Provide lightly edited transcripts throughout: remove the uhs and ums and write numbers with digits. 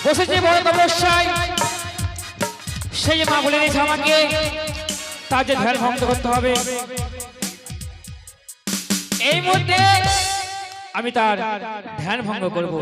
বসেছে বড় তপস্যায়, সেই মা বলে দিয়েছে আমাকে তার যে ধ্যান ভঙ্গ করতে হবে। এই মুহূর্তে আমি তার ধ্যান ভঙ্গ করব।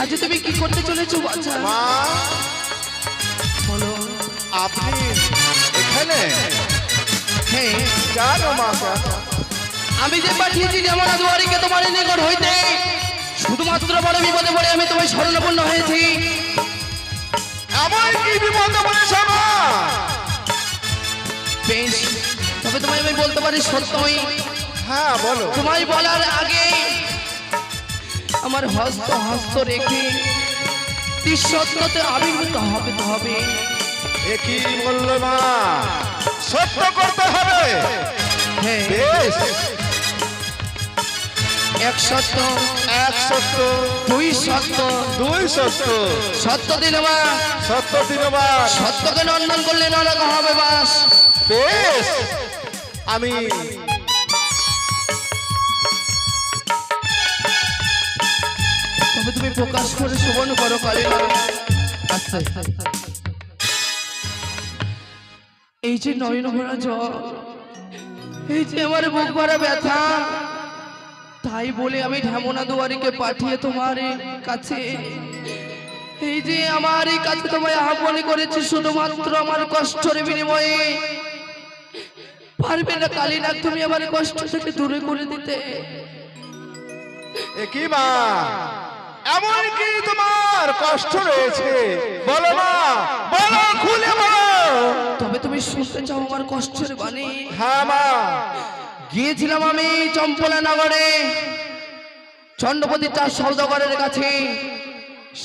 আজ তুমি কি করতে চলেছো বাচ্চা? মা, বলো। আপনি এখানে? হ্যাঁ, কেন মা, কেন? আমি যে পাঠিয়েছি যেমন দুয়ারিকে তোমার নিকট হইতে, শুধুমাত্র বড় বিপদে পড়ে আমি তোমায় শরণাপন্ন হয়েছি। এমন কি বিপদে পড়েছে মা? বেশ, তবে তোমায় আমি বলতে পারি সত্যই। হ্যাঁ বলো। তোমায় বলার আগে আমার হস্ত হস্ত রেখে সত্যতে আবির্ভূত হবে। এ কি বললো মা? সত্য করতে হবে? হ্যাঁ, বেশ। এক সত্য, এক সত্য, দুই সত্য, দুই সত্য, সত্য দিনবা, সত্য দিনবার। সত্যকে নন্দন করলে নরক হবে বাস। বেশ, আমি তবে তুমি প্রকাশ করে শোভন করো কালিমা। আচ্ছা, এই যে নয়ন ভরা জল, এই যে আমার বুক ভরা ব্যথা, তাই বলে আমি ঢেমনা দুয়ারিকে পাঠিয়ে তোমার কাছে, এই যে আমার এই কাছে তোমায় আহ্বান করেছি শুধুমাত্র আমার কষ্টের বিনিময়ে। পারবে না কালিনা তুমি আমার কষ্ট থেকে দূরে করে দিতে? এ কি মা, এমন কি তোমার কষ্ট রয়েছে? বলো মা, বলো, খুলে বলো। তবে তুমি শুনতে চাও আমার কষ্টের বাণী? হ্যাঁ মা। গিয়েছিলাম আমি চম্পলা নগরে চন্দ্রপতি চার সৌদাগরের কাছে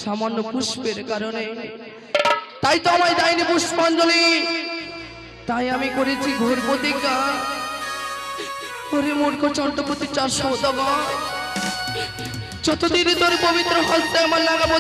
সামান্য পুষ্পের কারণে, তাই তো আমায় দেয়নি পুষ্পাঞ্জলি, তাই আমি করেছি ঘোর প্রতিজ্ঞা। ওরে মূর্খ চন্দ্রপতি চার সৌদাগর, যতদিন তোর পবিত্র হস্তে আমার লাগাবো